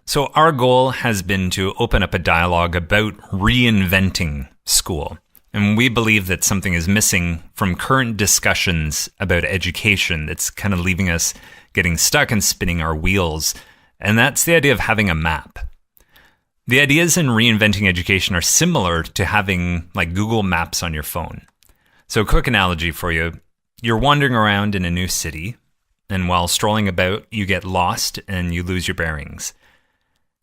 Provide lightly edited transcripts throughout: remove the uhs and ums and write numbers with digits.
So our goal has been to open up a dialogue about reinventing school. And we believe that something is missing from current discussions about education that's kind of leaving us getting stuck and spinning our wheels. And that's the idea of having a map. The ideas in reinventing education are similar to having like Google Maps on your phone. So a quick analogy for you. You're wandering around in a new city, and while strolling about, you get lost and you lose your bearings.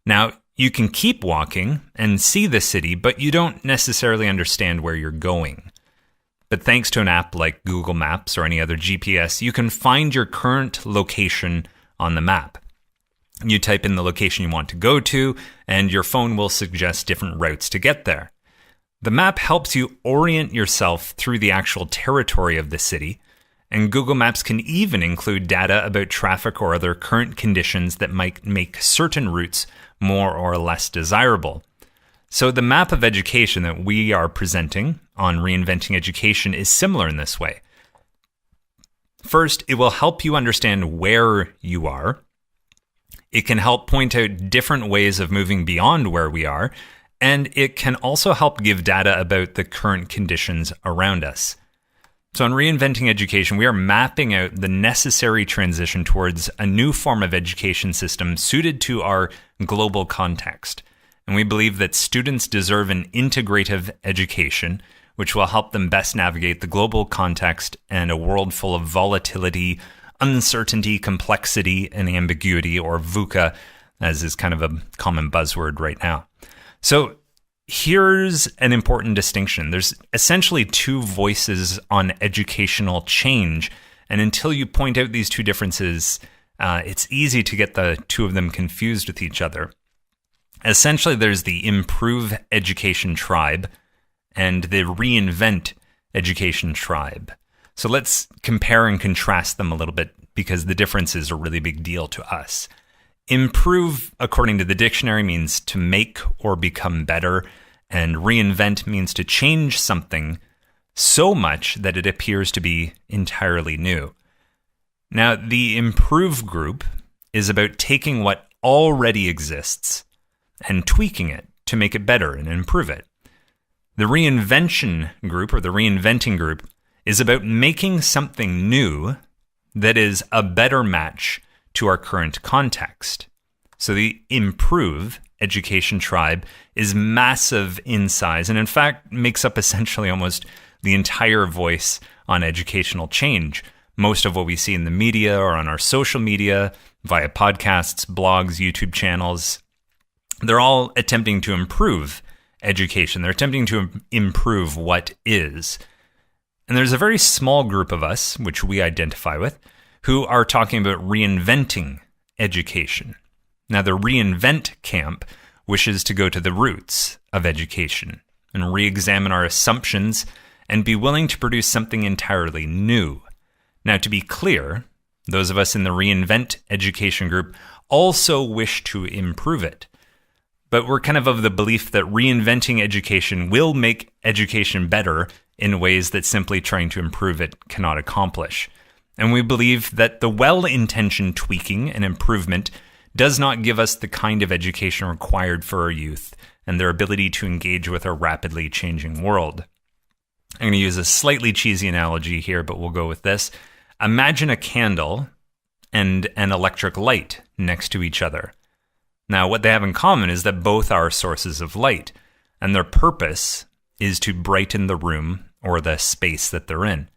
Now, you can keep walking and see the city, but you don't necessarily understand where you're going. But thanks to an app like Google Maps or any other GPS, you can find your current location on the map. You type in the location you want to go to, and your phone will suggest different routes to get there. The map helps you orient yourself through the actual territory of the city, and Google Maps can even include data about traffic or other current conditions that might make certain routes more or less desirable. So the map of education that we are presenting on Reinventing Education is similar in this way. First, it will help you understand where you are. It can help point out different ways of moving beyond where we are, and it can also help give data about the current conditions around us. So in Reinventing Education, we are mapping out the necessary transition towards a new form of education system suited to our global context. And we believe that students deserve an integrative education, which will help them best navigate the global context and a world full of volatility, uncertainty, complexity, and ambiguity, or VUCA, as is kind of a common buzzword right now. So here's an important distinction. There's essentially two voices on educational change, and until you point out these two differences, it's easy to get the two of them confused with each other. Essentially, there's the Improve Education tribe and the Reinvent Education tribe. So let's compare and contrast them a little bit because the difference is a really big deal to us. Improve, according to the dictionary, means to make or become better, and reinvent means to change something so much that it appears to be entirely new. Now, the Improve group is about taking what already exists and tweaking it to make it better and improve it. The Reinvention group, or the Reinventing group, is about making something new that is a better match to our current context. So the Improve Education tribe is massive in size and in fact makes up essentially almost the entire voice on educational change. Most of what we see in the media or on our social media, via podcasts, blogs, YouTube channels, they're all attempting to improve education. They're attempting to improve what is. And there's a very small group of us, which we identify with, who are talking about reinventing education. Now, the Reinvent camp wishes to go to the roots of education and re-examine our assumptions and be willing to produce something entirely new. Now, to be clear, those of us in the Reinvent Education group also wish to improve it. But we're kind of the belief that reinventing education will make education better in ways that simply trying to improve it cannot accomplish. And we believe that the well-intentioned tweaking and improvement does not give us the kind of education required for our youth and their ability to engage with our rapidly changing world. I'm going to use a slightly cheesy analogy here, but we'll go with this. Imagine a candle and an electric light next to each other. Now, what they have in common is that both are sources of light, and their purpose is to brighten the room or the space that they're in.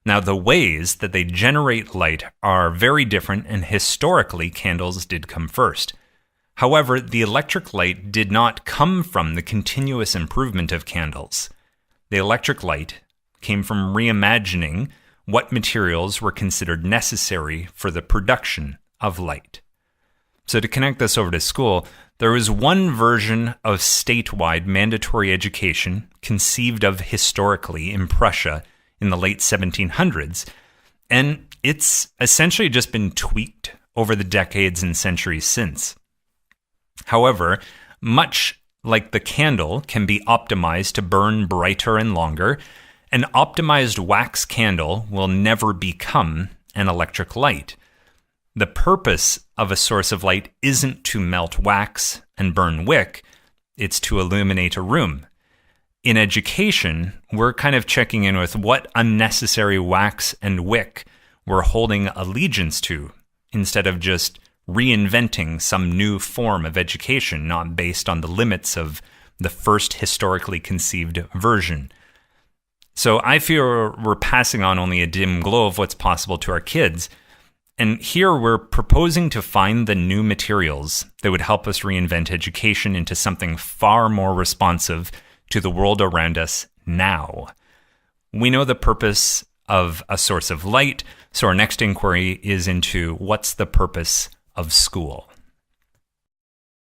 Now, the ways that they generate light are very different, and historically, candles did come first. However, the electric light did not come from the continuous improvement of candles. The electric light came from reimagining what materials were considered necessary for the production of light. So to connect this over to school, there was one version of statewide mandatory education conceived of historically in Prussia in the late 1700s, and it's essentially just been tweaked over the decades and centuries since. However, much like the candle can be optimized to burn brighter and longer, an optimized wax candle will never become an electric light. The purpose of a source of light isn't to melt wax and burn wick, it's to illuminate a room. In education, we're kind of checking in with what unnecessary wax and wick we're holding allegiance to, instead of just reinventing some new form of education not based on the limits of the first historically conceived version. So I feel we're passing on only a dim glow of what's possible to our kids. And here we're proposing to find the new materials that would help us reinvent education into something far more responsive to the world around us now. We know the purpose of a source of light, so our next inquiry is into what's the purpose of school.